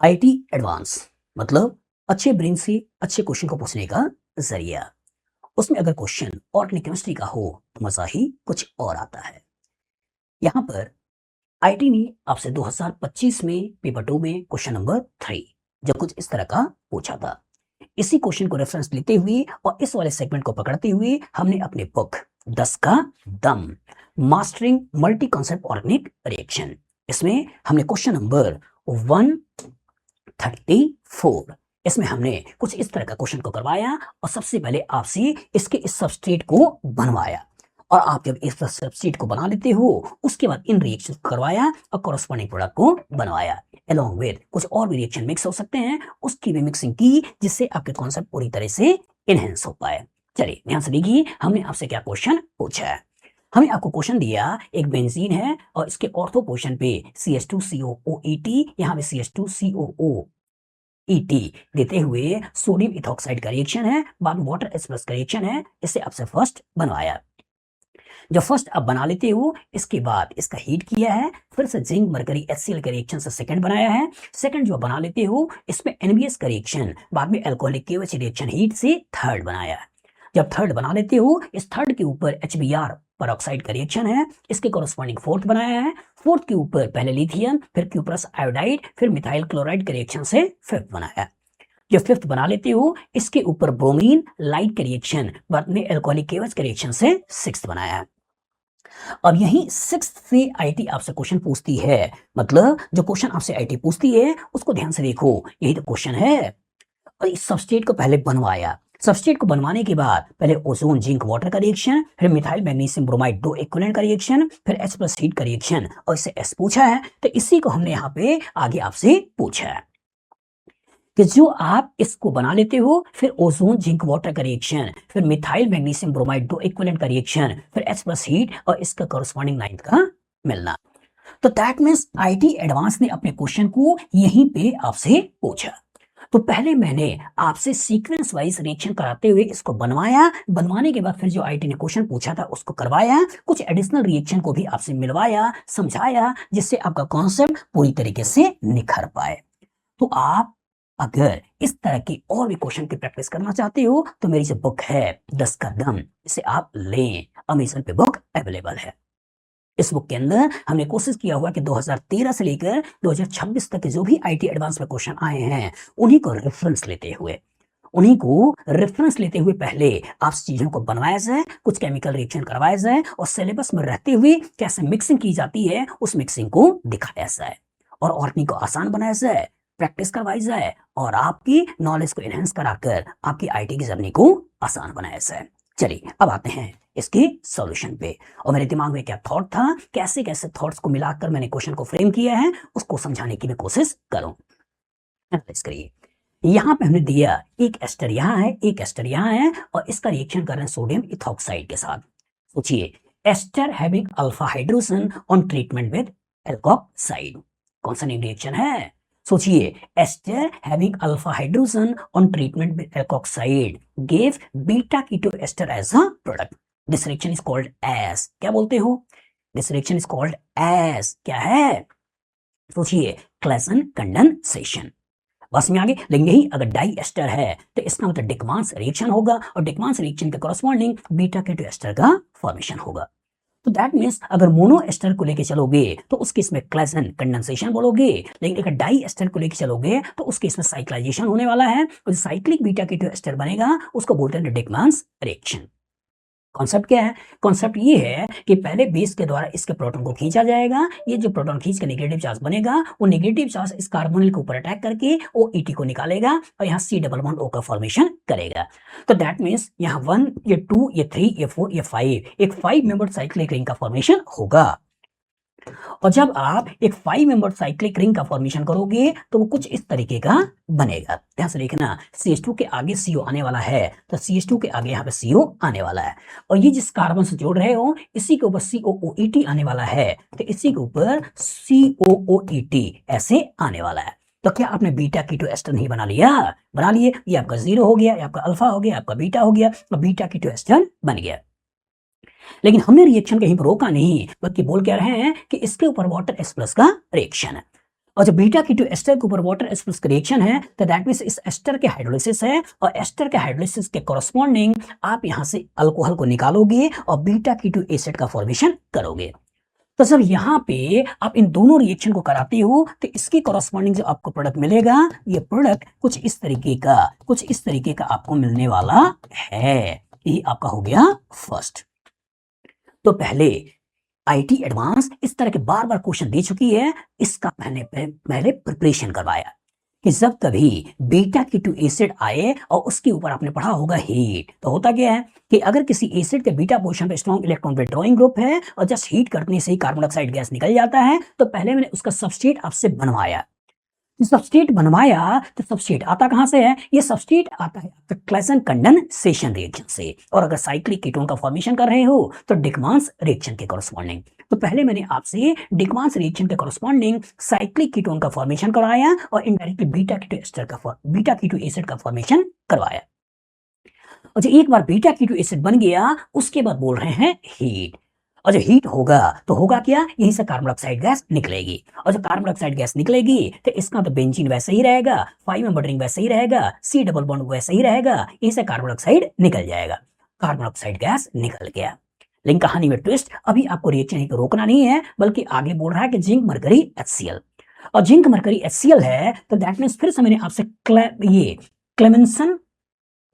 IT advance मतलब अच्छे brain से अच्छे क्वेश्चन को पूछने का जरिया। उसमें अगर क्वेश्चन ऑर्गेनिक केमिस्ट्री का हो तो मजा ही कुछ और आता है। यहाँ पर आईटी ने आपसे 2025 में पेपर 2 में क्वेश्चन नंबर 3 जब कुछ इस तरह का पूछा था। इसी क्वेश्चन को रेफरेंस लेते हुए और इस वाले सेगमेंट को पकड़ते हुए हमने अपने बुक 10 का दम mastering multi concept organic reaction, इसमें हमने क्वेश्चन नंबर 134 इसमें हमने कुछ इस तरह का क्वेश्चन को करवाया और सबसे पहले आपसे इसके इस सबस्ट्रेट को बनवाया। और आप जब इस सबस्ट्रेट को बना लेते हो उसके बाद इन रिएक्शन को करवाया और कॉरस्पॉन्डिंग प्रोडक्ट को बनवाया। अलोंग विद कुछ और भी रिएक्शन मिक्स हो सकते हैं, उसकी भी मिक्सिंग की जिससे आपके कॉन्सेप्ट पूरी तरह से इनहेंस हो पाए। चलिए ध्यान से देखिए हमने आपसे क्या क्वेश्चन पूछा है। हमने आपको क्वेश्चन दिया एक बेंजीन है और इसके ऑर्थो पोर्शन पे CH2COOET, यहाँ पे CH2COOET देते हुए सोडियम इथॉक्साइड का रिएक्शन है, बाद में वाटर H+ का रिएक्शन है। इससे आपसे फर्स्ट बनवाया। जब फर्स्ट आप बना लेते हो इसके बाद इसका हीट किया है, फिर से जिंक मरकरी HCl का रिएक्शन से सेकंड बनाया है। सेकंड जो बना लेते हो इसमें NBS का रिएक्शन, बाद में अल्कोहलिक KOH रिएक्शन हीट से थर्ड बनाया। जब थर्ड बना लेते हो इस थर्ड के ऊपर HBr पेरोक्साइड का रिएक्शन है, इसके कॉरस्पॉन्डिंग फोर्थ बनाया है। फोर्थ के ऊपर पहले लिथियम, फिर क्यूप्रस आयोडाइड, फिर मिथाइल क्लोराइड के रिएक्शन से फिफ्थ बनाया। जो फिफ्थ बना लेते हो इसके ऊपर ब्रोमीन लाइट के रिएक्शन, बाद में अल्कोहलिक KOH के रिएक्शन से सिक्स्थ बनाया। अब यही सिक्स्थ से आईटी आपसे क्वेश्चन पूछती है, मतलब जो क्वेश्चन आपसे आईटी पूछती है उसको ध्यान से देखो, यही तो क्वेश्चन है। और इस सबस्ट्रेट को पहले बनवाया, सबस्ट्रेट को बनवाने के बाद पहले ओजोन जिंक वाटर का रिएक्शन, फिर मिथाइल मैग्नीशियम ब्रोमाइड दो इक्विवेलेंट का रिएक्शन, फिर H+ हीट का रिएक्शन और इससे S पूछा है। तो इसी को हमने यहाँ पे आगे आपसे पूछा है कि जो आप इसको बना लेते हो, फिर ओजोन जिंक वाटर का रिएक्शन, फिर मिथाइल मैग्नीशियम ब्रोमाइड दो इक्विवेलेंट का रिएक्शन, फिर H+ हीट और इसका कॉरस्पॉन्डिंग नाइन्थ का मिलना। तो दैट मींस आईटी एडवांस ने अपने क्वेश्चन को यहीं पे आपसे पूछा। तो पहले मैंने आपसे सीक्वेंस वाइज रिएक्शन कराते हुए इसको बनवाया, बनवाने के बाद फिर जो आईटी ने क्वेश्चन पूछा था उसको करवाया, कुछ एडिशनल रिएक्शन को भी आपसे मिलवाया, समझाया, जिससे आपका कॉन्सेप्ट पूरी तरीके से निखर पाए। तो आप अगर इस तरह की और भी क्वेश्चन की प्रैक्टिस करना चाहते हो तो मेरी जो बुक है 10 का दम, इसे आप लें, अमेज़न पे बुक अवेलेबल है। इस बुक के अंदर हमने कोशिश किया हुआ कि 2013 से लेकर 2026 तक के जो भी आईटी एडवांस में क्वेश्चन आए हैं उन्हीं को रेफरेंस लेते हुए पहले आप चीजों को बनवाया जाए, कुछ केमिकल रिएक्शन करवाया जाए और सिलेबस में रहते हुए कैसे मिक्सिंग की जाती है उस मिक्सिंग को दिखाया जाए और ऑर्गेनिक को आसान बनाया जाए, प्रैक्टिस करवाई जाए और आपकी नॉलेज को एनहेंस कराकर आपकी आईटी की जर्नी को आसान बनाया जाए। चलिए अब आते हैं इसके सॉल्यूशन पे। और मेरे दिमाग में क्या थॉट था, कैसे कैसे थॉट्स को मिलाकर मैंने क्वेश्चन को फ्रेम किया है उसको समझाने की मैं कोशिश करूं। एनालाइज करिए, यहाँ पे हमने दिया एक एस्टर यहाँ है, एक एस्टर यहाँ है और इसका रिएक्शन कर रहे हैं सोडियम इथॉक्साइड के साथ। सोचिए ester having alpha hydrogen on treatment with alkoxide, कौन सा रिएक्शन है? सोचिए ester having alpha hydrogen on treatment with alkoxide give beta keto ester as a product. This reaction is called as, क्या बोलते हो? This reaction is called as, क्या है? सोचिए क्लेसन कंडेंसेशन। बस में आगे, लेकिन यही अगर डाई एस्टर है तो इसका मतलब डिकमांस रिएक्शन होगा और डिकमांस रिएक्शन के कॉरस्पॉन्डिंग बीटा कीटो एस्टर का फॉर्मेशन होगा। तो दैट मीन्स अगर मोनो एस्टर को लेके चलोगे तो उस केस में क्लेसन कंडेंसेशन बोलोगे, लेकिन अगर डाई एस्टर को लेके चलोगे तो उस केस में साइक्लाइजेशन होने वाला है और साइक्लिक बीटा कीटो एस्टर बनेगा उसको बोलते हैं डिकमांस रिएक्शन। कॉन्सेप्ट क्या है? कॉन्सेप्ट ये है कि पहले बेस के द्वारा इसके प्रोटॉन को खींचा जाएगा, ये जो प्रोटॉन खींच के नेगेटिव चार्ज बनेगा वो नेगेटिव चार्ज इस कार्बोनिल के ऊपर अटैक करके OET को निकालेगा और यहाँ C डबल बॉन्ड O का फॉर्मेशन करेगा। तो दैट मीन्स यहाँ 1, ये 2, ये 3, ये 4, ये 5, एक 5 मेंबर साइक्लिक रिंग का फॉर्मेशन होगा। और जब आप एक 5 मेंबर साइक्लिक रिंग का फॉर्मेशन करोगे तो वो कुछ इस तरीके का बनेगा। ध्यान से देखना, CH2 के आगे CO आने वाला है तो CH2 के आगे यहाँ पे CO आने वाला है और ये जिस कार्बन से जोड़ रहे हो इसी के ऊपर COOET आने वाला है तो इसी के ऊपर COOET ऐसे आने वाला है। तो क्या आपने बीटा कीटो एस्टर नहीं बना लिया? बना लिए, ये आपका 0 हो गया, ये आपका अल्फा हो गया, आपका बीटा हो गया और बीटा कीटो एस्टर बन गया। लेकिन हमने रिएक्शन कहीं पर रोका नहीं, बल्कि बोल क्या रहे हैं कि इसके ऊपर वाटर H+ का रिएक्शन है। और जब बीटा कीटो एस्टर के ऊपर वाटर एस्पर्स का रिएक्शन है तो दैट मींस इस एस्टर के हाइड्रोलिसिस है और एस्टर के हाइड्रोलिसिस के कॉरस्पॉन्डिंग आप यहां से अल्कोहल को निकालोगे और बीटा कीटो एसिड का फॉर्मेशन करोगे। तो जब यहाँ पे आप इन दोनों रिएक्शन को कराते हो तो इसकी कॉरस्पॉन्डिंग जो आपको प्रोडक्ट मिलेगा ये प्रोडक्ट कुछ इस तरीके का आपको मिलने वाला है। ये आपका हो गया फर्स्ट। तो पहले आईटी एडवांस इस तरह के बार बार क्वेश्चन दे चुकी है, इसका पहले प्रिपरेशन करवाया कि जब कभी बीटा कीटो एसिड आए और उसके ऊपर आपने पढ़ा होगा हीट, तो होता क्या है कि अगर किसी एसिड के बीटा पोजीशन पे स्ट्रॉन्ग इलेक्ट्रॉन विथड्रॉइंग ग्रुप है और जस्ट हीट करने से ही कार्बन डाइऑक्साइड गैस निकल जाता है, तो पहले मैंने उसका सबस्ट्रेट आपसे बनवाया। सबस्ट्रेट बनवाया तो सबस्ट्रेट आता कहां से है? ये सबस्ट्रेट आता है आपका क्लेसन कंडेंसेशन रिएक्शन से। और अगर साइक्लिक कीटोन का फॉर्मेशन कर रहे हो तो डिकमांस रिएक्शन के कॉरस्पॉन्डिंग। तो पहले मैंने आपसे डिकमांस रिएक्शन के कॉरस्पॉन्डिंग साइक्लिक कीटोन का फॉर्मेशन कराया और इनडायरेक्टली बीटा कीटो एसिड का फॉर्मेशन करवाया। और जो एक बार बीटा कीटो एसिड बन गया उसके बाद बोल रहे हैं हीट। और जो हीट होगा तो होगा क्या? यहीं से कार्बन डाइऑक्साइड गैस निकलेगी और जब कार्बन डाइऑक्साइड गैस निकलेगी तो इसका तो बेंजीन वैसे ही रहेगा, 5 मेंबर रिंग वैसे ही रहेगा, C डबल बॉन्ड वैसे ही रहेगा, यहीं से कार्बन डाइऑक्साइड निकल जाएगा। कार्बन डाइऑक्साइड गैस निकल गया। लेकिन कहानी में ट्विस्ट, अभी आपको रिएक्शन को रोकना नहीं है बल्कि आगे बोल रहा है कि जिंक मरकरी HCl। और जिंक मरकरी HCl है तो दैट मींस फिर से मैंने आपसे क्लेमेंसन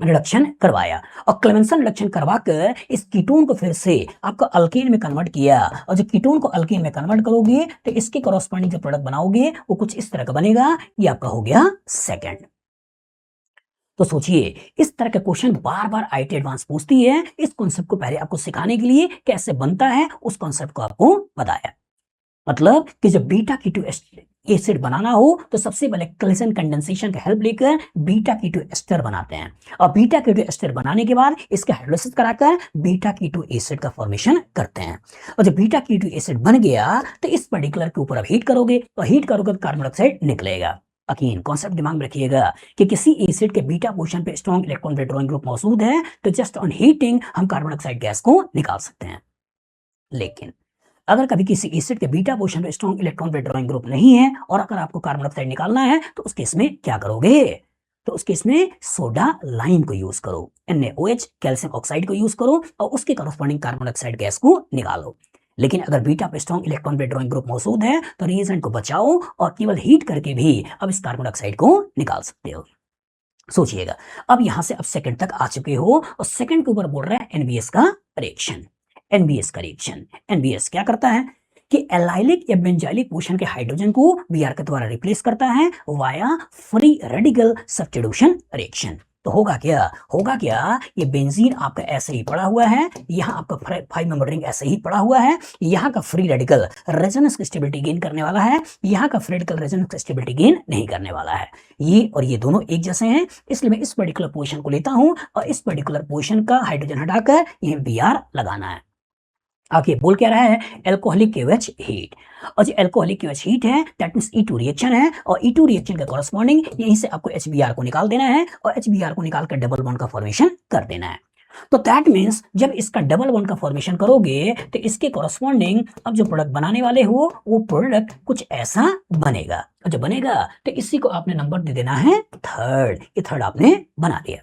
रिडक्शन करवाया और क्लेमेंसन रिडक्शन करवाकर इस कीटोन को फिर से आपका अल्केन में कन्वर्ट किया। और जब कीटोन को अल्केन में कन्वर्ट करोगे तो इसके कॉरस्पॉन्डिंग जो प्रोडक्ट बनाओगे वो कुछ इस तरह का बनेगा। ये आपका हो गया सेकंड। तो सोचिए इस तरह के question bar bar IT advance पूछती है। इस कॉन्सेप्ट को पहले आपको सिखाने के लिए कैसे बनता है उस कॉन्सेप्ट को आपको बताया। मतलब कि जब बीटा कीटो एसिड बनाना हो तो सबसे पहले क्लेसन कंडेंसेशन का हेल्प लेकर बीटा कीटो एस्टर बनाते हैं और बीटा कीटो एस्टर बनाने के बाद इसका हाइड्रोलिसिस कराकर बीटा कीटो एसिड का फॉर्मेशन करते हैं। और जब बीटा कीटो एसिड बन गया तो इस पर्टिकुलर के ऊपर अब हीट करोगे और हीट करोगे तो कार्बन डाइऑक्साइड निकलेगा। अगेन कॉन्सेप्ट दिमाग में रखिएगा कि किसी एसिड के बीटा पोजीशन पे स्ट्रॉन्ग इलेक्ट्रॉन विथड्रॉइंग ग्रुप मौजूद है तो जस्ट ऑन हीटिंग हम कार्बन डाइऑक्साइड गैस को निकाल सकते हैं। लेकिन अगर कभी किसी एसिड के बीटा पोजीशन पे स्ट्रॉन्ग इलेक्ट्रॉन विथड्रॉइंग ग्रुप नहीं है और अगर आपको कार्बन डाइऑक्साइड निकालना है तो उस केस में क्या करोगे? तो उस केस में सोडा लाइम को यूज करो, NaOH कैल्शियम ऑक्साइड को यूज करो और उसके कॉरस्पॉन्डिंग कार्बन डाइऑक्साइड गैस को निकालो। लेकिन अगर बीटा पे स्ट्रॉन्ग इलेक्ट्रॉन विथड्रॉइंग ग्रुप मौजूद है तो रिएजेंट को बचाओ और केवल हीट करके भी अब इस कार्बन डाइऑक्साइड को निकाल सकते हो। सोचिएगा अब यहां से अब सेकंड तक आ चुके हो और सेकंड के ऊपर बोल रहा है NBS का रिएक्शन। NBS क्या करता है कि एलाइलिक या बेंजाइलिक पोजीशन के हाइड्रोजन को Br के द्वारा रिप्लेस करता है via free radical substitution reaction. तो होगा क्या ये बेंजीन आपका ऐसे ही पड़ा हुआ है, यहाँ आपका 5 मेंबर रिंग ऐसे ही पड़ा हुआ है, यहाँ का free radical resonance stability gain करने वाला है, यहाँ का free radical resonance stability gain नहीं करने वाला है। ये और ये दोनों एक जैसे हैं, इसलिए मैं इस पर्टिकुलर पोजीशन को लेता हूं और इस पर्टिकुलर पोजीशन का हाइड्रोजन हटाकर यह Br लगाना है। आगे बोल क्या रहा है? Alcoholic KOH heat. और जो एल्कोहलिक KOH हीट है दैट मींस E2 रिएक्शन है और E2 रिएक्शन के कॉरस्पॉन्डिंग यहीं से आपको HBr को निकाल देना है और HBr को निकालकर डबल बॉन्ड का फॉर्मेशन कर देना है। तो दैट मींस जब इसका डबल बॉन्ड का फॉर्मेशन करोगे तो इसके कॉरस्पॉन्डिंग अब जो प्रोडक्ट बनाने वाले हो वो प्रोडक्ट कुछ ऐसा बनेगा। और जो बनेगा तो इसी को आपने नंबर दे देना है थर्ड। ये थर्ड आपने बना लिया।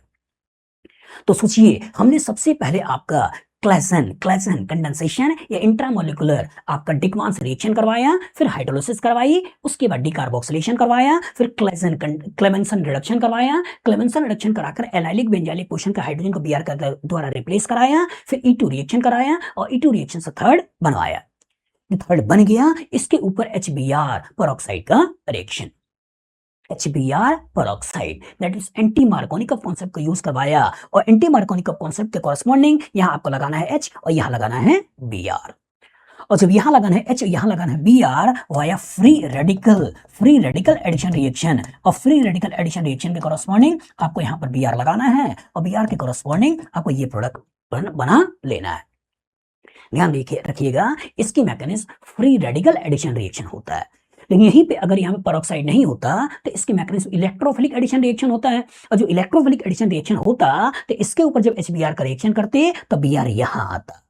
तो सोचिए हमने सबसे पहले आपका क्लेसन कंडेंसेशन या इंट्रामोलिकुलर आपका डिकमांस रिएक्शन करवाया, फिर हाइड्रोलिसिस करवाई, उसके बाद डिकार्बोक्सिलेशन करवाया, फिर क्लेमेंसन रिडक्शन करवाया, क्लेमेंसन रिडक्शन कराकर एलाइलिक बेंजाइलिक पोजीशन का हाइड्रोजन को Br के द्वारा रिप्लेस कराया, फिर E2 रिएक्शन कराया और E2 रिएक्शन से थर्ड बनवाया। थर्ड बन गया, इसके ऊपर HBr परऑक्साइड का reaction, HBr peroxide that is anti Markovnikov concept को यूज करवाया और एंटी मार्कोनिकॉफ कॉन्सेप्ट के कॉरस्पॉन्डिंग यहां आपको लगाना है H और यहां लगाना है Br। और जब यहां लगाना है H और यहां लगाना है Br via free radical addition reaction और फ्री रेडिकल एडिशन रिएक्शन के कॉरस्पॉन्डिंग आपको यहां पर Br लगाना है और Br के कॉरस्पॉन्डिंग आपको ये प्रोडक्ट बना लेना है। ध्यान रखिएगा इसकी mechanism free radical addition reaction होता है, लेकिन यहीं पे अगर यहाँ पे परऑक्साइड नहीं होता तो इसके मैकेनिज्म इलेक्ट्रोफिलिक एडिशन रिएक्शन होता है और जो इलेक्ट्रोफिलिक एडिशन रिएक्शन होता तो इसके ऊपर जब HBr का रिएक्शन करते तो Br यहाँ आता।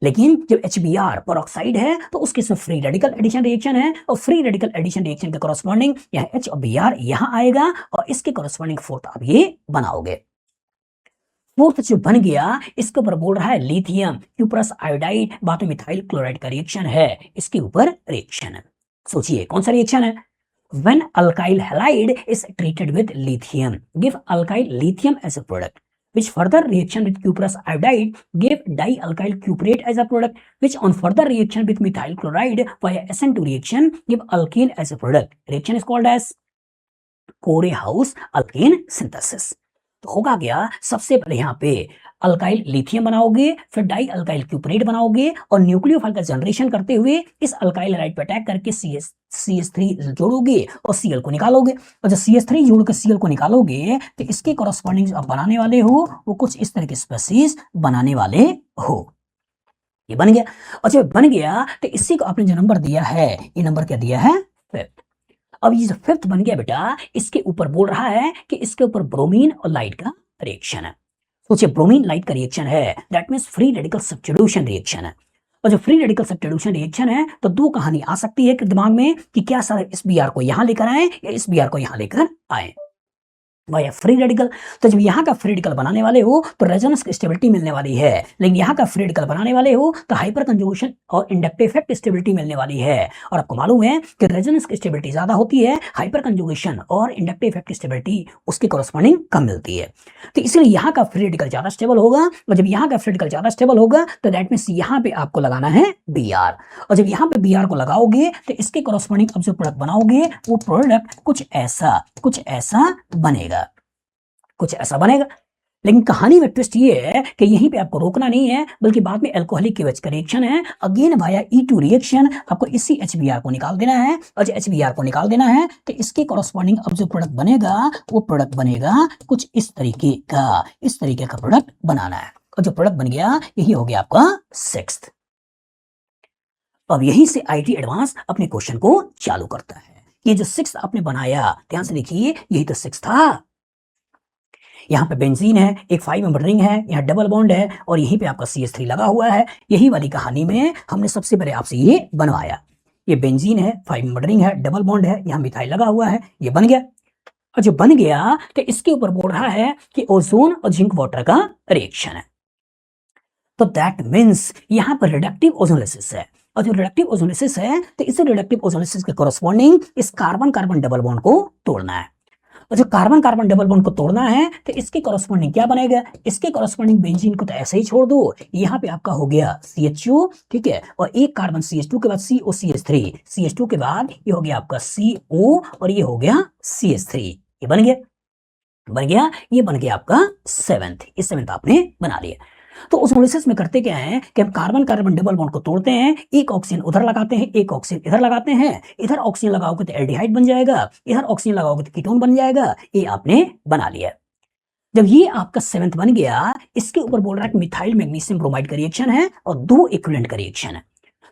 लेकिन जब HBr पेरोक्साइड है तो उसके साथ फ्री रेडिकल एडिशन रिएक्शन है और फ्री रेडिकल एडिशन रिएक्शन के कॉरस्पॉन्डिंग यहाँ H और Br यहाँ आएगा और इसके कॉरस्पॉन्डिंग फोर्थ आप ये बनाओगे। फोर्थ जो बन गया इसके ऊपर बोल रहा है लिथियम क्यूप्रस आयोडाइड बाद में मिथाइल क्लोराइड का रिएक्शन है, इसके ऊपर रिएक्शन है। सोचिए कौन सा रिएक्शन है? When alkyl halide is treated with lithium, give alkyl lithium as a product, which further reaction with cuprous iodide give dialkyl cuprate as a product, which on further reaction with methyl chloride via SN2 reaction give alkene as a product. Reaction is called as Corehouse alkene synthesis. तो होगा क्या, सबसे पहले यहाँ पे alkyl lithium बनाओगे, फिर die alkyl क्यूपरेट बनाओगे और न्यूक्लियोफाइल का जनरेशन करते हुए इस अल्काइल हाइड्राइड पे अटैक करके CH3 जोड़ोगे और Cl को निकालोगे। और जब CH3 जोड़ के Cl को निकालोगे तो इसके कॉरस्पॉन्डिंग आप बनाने वाले हो वो कुछ इस तरह के स्पेसीज बनाने वाले हो। ये बन गया। और जब बन गया तो इसी को आपने जो नंबर दिया है, ये नंबर क्या दिया है? 5th। अब ये जो 5th बन गया बेटा, इसके ऊपर बोल रहा है कि इसके ऊपर ब्रोमीन और लाइट का रिएक्शन है। सोचिए ब्रोमीन लाइट का रिएक्शन है, that means free radical substitution reaction है। और जो फ्री रेडिकल सब्स्टिट्यूशन रिएक्शन है तो दो कहानी आ सकती है कि दिमाग में कि क्या सर इस Br को यहां लेकर आए या इस Br को यहां लेकर आए, वह फ्री रेडिकल। तो जब यहाँ का फ्री रेडिकल बनाने वाले हो तो रेजोनेंस की स्टेबिलिटी मिलने वाली है, लेकिन यहाँ का फ्री रेडिकल बनाने वाले हो तो हाइपर कंजुगेशन और इंडक्टिव इफेक्ट स्टेबिलिटी मिलने वाली है। और आपको मालूम है कि रेजोनेंस की स्टेबिलिटी ज्यादा होती है, हाइपर कंजुगेशन और इंडक्टिव इफेक्ट स्टेबिलिटी उसके कॉरस्पॉन्डिंग कम मिलती है। तो इसलिए यहाँ का फ्री रेडिकल ज्यादा स्टेबल होगा और जब यहाँ का फ्री रेडिकल ज्यादा स्टेबल होगा तो दैट मींस यहाँ पे आपको लगाना है Br। और जब यहाँ पे Br को लगाओगे तो इसके कॉरस्पॉन्डिंग अब जो प्रोडक्ट बनाओगे वो प्रोडक्ट कुछ ऐसा बनेगा, कुछ ऐसा बनेगा। लेकिन कहानी में ट्विस्ट ये है कि यहीं पे आपको रोकना नहीं है, बल्कि बाद में अल्कोहलिक केवेज का रिएक्शन है, अगेन वाया E2 रिएक्शन आपको इसी HBr को निकाल देना है। और जब HBr को निकाल देना है तो इसके कॉरस्पॉन्डिंग अब जो प्रोडक्ट बनेगा वो प्रोडक्ट बनेगा कुछ इस तरीके का प्रोडक्ट बनाना है। और जो प्रोडक्ट बन गया यही हो गया आपका 6th। अब यहीं से IT एडवांस अपने क्वेश्चन को चालू करता है। ये जो 6th आपने बनाया, ध्यान से देखिए, यही तो 6th था। यहाँ पे बेंजीन है, एक 5 मेंबर रिंग है, यहाँ डबल बॉन्ड है और यहीं पे आपका CH3 लगा हुआ है। यही वाली कहानी में हमने सबसे पहले आपसे ये बनवाया। ये बेंजीन है, 5 मेंबर रिंग है, डबल बॉन्ड है, यहाँ मिथाइल लगा हुआ है, ये बन गया। और जो बन गया तो इसके ऊपर बोल रहा है कि ओजोन और जिंक वाटर का रिएक्शन है। तो दैट मीन्स यहाँ पर रिडक्टिव ओजोनोलिसिस है। और जो रिडक्टिव ओजोनोलिसिस है तो इस रिडक्टिव ओजोनोलिसिस के कॉरस्पॉन्डिंग इस कार्बन कार्बन डबल बॉन्ड को तोड़ना है। और जो कार्बन कार्बन डबल बॉन्ड को तोड़ना है तो इसके कॉरस्पॉन्डिंग क्या बनेगा? इसके कॉरस्पॉन्डिंग बेंजीन को तो ऐसे ही छोड़ दो, यहाँ पे आपका हो गया CHO, ठीक है, और एक कार्बन CH2 के बाद COCH3, CH2 के बाद ये हो गया आपका CO और ये हो गया CH3। ये बन गया, ये बन गया आपका 7th। इस 7th आपने बना लिया। तो ओजोनोलिसिस में करते क्या है कि हम कार्बन कार्बन डबल बॉन्ड को तोड़ते हैं, एक ऑक्सीजन उधर लगाते हैं, एक ऑक्सीजन इधर लगाते हैं। इधर ऑक्सीजन लगाओगे तो एल्डिहाइड बन जाएगा, इधर ऑक्सीजन लगाओगे तो कीटोन बन जाएगा। ये आपने बना लिया। जब ये आपका 7th बन गया, इसके ऊपर बोल रहा है कि मिथाइल मैग्नीशियम ब्रोमाइड का रिएक्शन है और 2 इक्विवेलेंट का रिएक्शन है।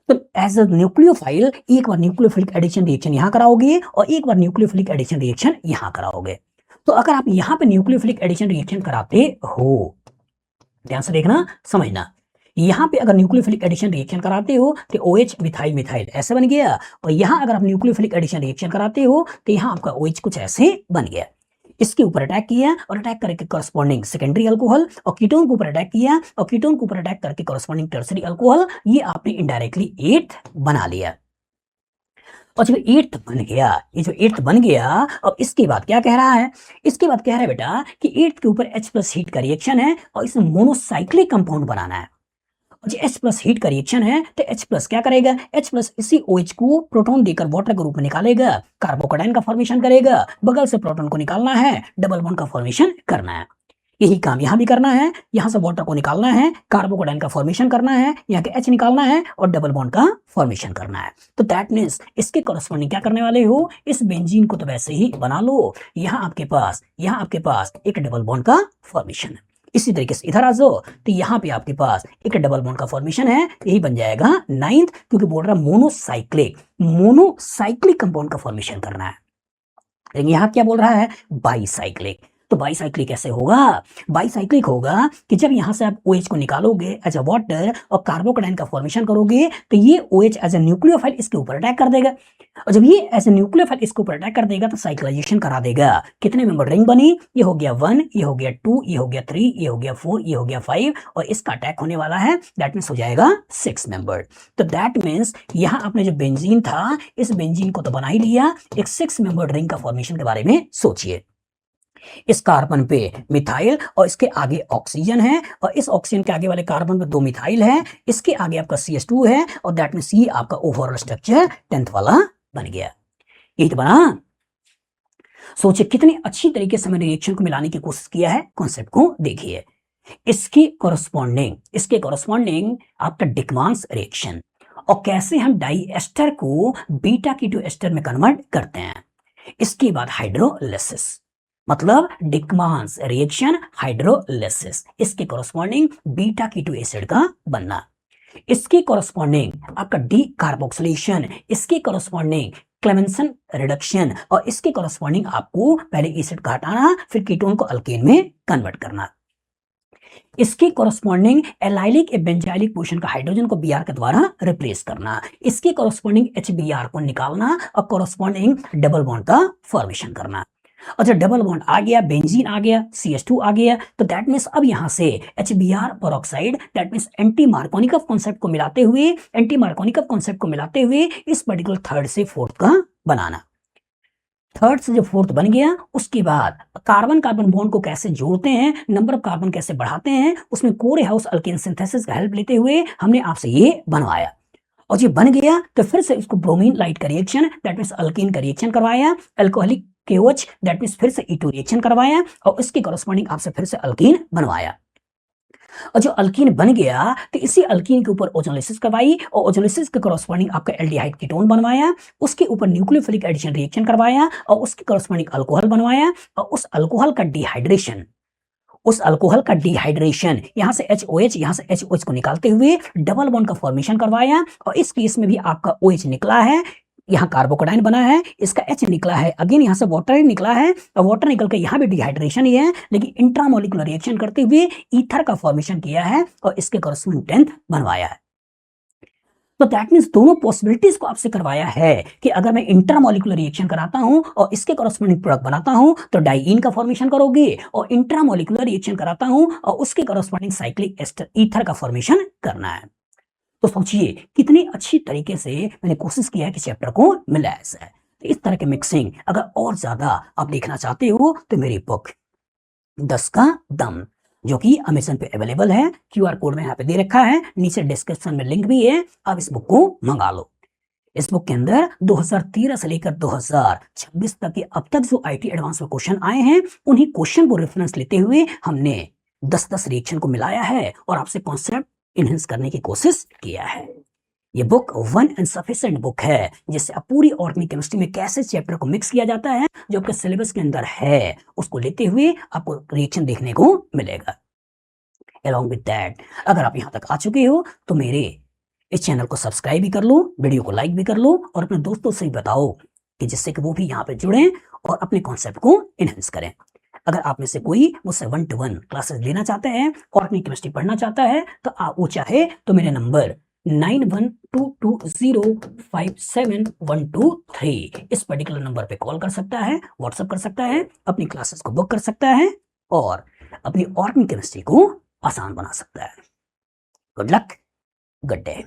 तो एज अ न्यूक्लियोफाइल एक बार न्यूक्लियोफिलिक एडिशन रिएक्शन यहां कराओगे और एक बार न्यूक्लियोफिलिक एडिशन रिएक्शन यहां कराओगे। तो अगर आप यहां पे न्यूक्लियोफिलिक एडिशन रिएक्शन कराते हो, ध्यान से देखना, समझना, यहाँ पे अगर न्यूक्लियोफिलिक एडिशन रिएक्शन कराते हो तो OH मिथाइल मिथाइल ऐसे बन गया। और यहाँ अगर आप न्यूक्लियोफिलिक एडिशन रिएक्शन कराते हो तो यहाँ आपका OH कुछ ऐसे बन गया। इसके ऊपर अटैक किया और अटैक करके कॉरस्पॉन्डिंग सेकेंडरी अल्कोहल और कीटोन के ऊपर अटैक किया और कीटोन के ऊपर अटैक करके कॉरस्पॉन्डिंग टर्सरी अल्कोहल, ये आपने इनडायरेक्टली 8th बना लिया। और जब 8th बन गया, ये जो 8th बन गया, अब इसके बाद क्या कह रहा है? इसके बाद कह रहा है बेटा कि 8th के ऊपर H+ हीट का रिएक्शन है और इसमें मोनोसाइक्लिक कंपाउंड बनाना है। और जो H+ हीट का रिएक्शन है तो H+ क्या करेगा? H+ इसी OH को प्रोटॉन देकर वाटर के रूप में निकालेगा, कार्बोकैटायन का फॉर्मेशन करेगा, बगल से प्रोटॉन को निकालना है, डबल बॉन्ड का फॉर्मेशन करना है। यही काम यहाँ भी करना है, यहाँ से वाटर को निकालना है, कार्बोकैटायन का फॉर्मेशन करना है, यहाँ के H निकालना है और डबल बॉन्ड का फॉर्मेशन करना है। तो दैट मींस इसके कॉरस्पॉन्डिंग क्या करने वाले हो? इस बेंजीन को तो वैसे ही बना लो, यहाँ आपके पास एक डबल बॉन्ड का फॉर्मेशन है। इसी तरीके से इधर आ जाओ तो यहाँ पे आपके पास एक डबल बॉन्ड का फॉर्मेशन है, यही बन जाएगा 9th, क्योंकि बोल रहा है मोनोसाइक्लिक कंपाउंड का फॉर्मेशन करना है। लेकिन यहाँ क्या बोल रहा है? बाईसाइक्लिक। तो बाईसाइक्लिक कैसे होगा? बाईसाइक्लिक होगा कि जब यहाँ से आप OH को निकालोगे एज अ वाटर और कार्बोकेटाइन का फॉर्मेशन करोगे तो ये OH एज अ न्यूक्लियोफाइल इसके ऊपर अटैक कर देगा, और जब ये एज अ न्यूक्लियोफाइल इसके ऊपर अटैक कर देगा तो साइक्लाइजेशन करा देगा। कितने मेंबर रिंग बनी? ये हो गया 1, ये हो गया 2, ये हो गया 3, ये हो गया 4, ये हो गया 5, और इसका अटैक होने वाला है, दैट मीन्स हो जाएगा 6 मेंबर। तो दैट मीन्स यहाँ आपने जो बेंजीन था, इस बेंजीन को तो बना ही लिया, एक 6 मेंबर रिंग का फॉर्मेशन के बारे में सोचिए। इस कार्बन पे मिथाइल और इसके आगे ऑक्सीजन है, और इस ऑक्सीजन के आगे वाले कार्बन पे 2 मिथाइल है, इसके आगे आपका CH2 है, और दैट मीन्स ये आपका ओवरऑल स्ट्रक्चर 10th वाला बन गया। यही तो बना। सोचिए कितनी अच्छी तरीके से मैंने रिएक्शन को मिलाने की कोशिश किया है। कॉन्सेप्ट को देखिए, इसके कॉरस्पॉन्डिंग आपका डिकमांस रिएक्शन, और कैसे हम डाई एस्टर को बीटा कीटो एस्टर में कन्वर्ट करते हैं। इसके बाद हाइड्रोलिसिस, मतलब डिकमांस रिएक्शन हाइड्रोलिसिस, इसके कॉरस्पॉन्डिंग बीटा कीटो एसिड का बनना। इसके कॉरस्पॉन्डिंग आपका डी कार्बोक्सिलेशन, इसके कॉरस्पॉन्डिंग क्लेमेंसन रिडक्शन, और इसके कॉरस्पॉन्डिंग आपको पहले एसिड का हटाना, फिर कीटोन को अल्केन में कन्वर्ट करना। इसके कॉरस्पॉन्डिंग एलाइलिक ए बेंजाइलिक पोजीशन का हाइड्रोजन को Br के द्वारा रिप्लेस करना। इसके कॉरस्पॉन्डिंग HBr को निकालना और कॉरस्पॉन्डिंग डबल बॉन्ड का फॉर्मेशन करना। और जब डबल बॉन्ड आ गया, बेंजीन आ गया, CH2 आ गया, तो दैट मीन्स अब यहां से HBr peroxide, that means anti Markovnikov concept को मिलाते हुए इस पर्टिकुलर थर्ड से फोर्थ का बनाना। थर्ड से जब फोर्थ बन गया, उसके बाद कार्बन कार्बन बॉन्ड को कैसे जोड़ते हैं, नंबर ऑफ कार्बन कैसे बढ़ाते हैं, उसमें कोरे हाउस अल्केन सिंथेसिस का हेल्प लेते हुए हमने आपसे ये बनवाया। और ये बन गया तो फिर से इसको ब्रोमीन लाइट का रिएक्शन, दैट मीन्स अल्कीन का रिएक्शन करवाया, अल्कोहलिक KOH, दैट मीन्स फिर से E2 रिएक्शन करवाया, और इसके कॉरस्पॉन्डिंग आपसे फिर से अल्कीन बनवाया। और जो अल्कीन बन गया तो इसी अल्कीन के ऊपर ओजोलिसिस करवाई, और ओजोलिसिस के कॉरस्पॉन्डिंग आपका एल्डिहाइड कीटोन बनवाया, उसके ऊपर न्यूक्लियोफिलिक एडिशन रिएक्शन करवाया, और उसके कॉरस्पॉन्डिंग अल्कोहल बनवाया, और उस अल्कोहल का डिहाइड्रेशन यहां से HOH, यहां से HOH को निकालते हुए डबल बॉन्ड का फॉर्मेशन करवाया, और इस केस में भी आपका OH निकला है, यहाँ कार्बोकेटाइन बना है, इसका H निकला है, अगेन यहाँ से वाटर निकला है, और वाटर निकल के यहाँ भी डिहाइड्रेशन ही है, लेकिन इंट्रामोलिकुलर रिएक्शन करते हुए ईथर का फॉर्मेशन किया है, और इसके कॉरस्पॉन्डिंग 10th बनवाया है। तो दैट मीन्स दोनों पॉसिबिलिटीज को आपसे करवाया है कि अगर मैं इंट्रामोलिकुलर रिएक्शन कराता हूं और इसके कॉरस्पॉन्डिंग प्रोडक्ट बनाता हूं तो डाइईन का फॉर्मेशन करोगे, और इंट्रामोलिकुलर रिएक्शन कराता हूं और उसके कॉरस्पॉन्डिंग साइक्लिक एस्टर ईथर का फॉर्मेशन करना है। तो सोचिए कितनी अच्छी तरीके से मैंने कोशिश किया है कि चैप्टर को मिलाया जाए। तो इस तरह के मिक्सिंग अगर और ज्यादा आप देखना चाहते हो तो मेरी बुक 10 का दम, जो कि अमेज़न पे अवेलेबल है, QR कोड में यहाँ पे दे रखा है, नीचे डिस्क्रिप्शन में लिंक भी है, आप इस बुक को मंगा लो। इस बुक के अंदर 2013 से लेकर 2026 तक के अब तक जो IT एडवांस में क्वेश्चन आए हैं, उन्हीं क्वेश्चन को रेफरेंस लेते हुए हमने 10-10 रिएक्शन को मिलाया है और आपसे कॉन्सेप्ट इनहेंस करने की कोशिश किया है। ये book one and sufficient book है, जिससे आप पूरी ऑर्गेनिक केमिस्ट्री में कैसे चैप्टर को मिक्स किया जाता है, जो आपके सिलेबस के अंदर है, उसको लेते हुए आपको रिएक्शन देखने को मिलेगा। Along with that, अगर आप यहाँ तक आ चुके हो तो मेरे इस चैनल को सब्सक्राइब भी कर लो, वीडियो को लाइक भी कर लो, और अपने दोस्तों से भी बताओ कि जिससे कि वो भी यहाँ पे जुड़ें और अपने कॉन्सेप्ट को इनहेंस करें। अगर आप में से कोई मुझसे 1-to-1 क्लासेस लेना चाहते हैं, ऑर्गेनिक केमिस्ट्री पढ़ना चाहता है, तो आप वो चाहे तो मेरे नंबर 9122057123 इस पर्टिकुलर नंबर पे कॉल कर सकता है, व्हाट्सएप कर सकता है, अपनी क्लासेस को बुक कर सकता है और अपनी ऑर्गेनिक केमिस्ट्री को आसान बना सकता है। Good luck, good day.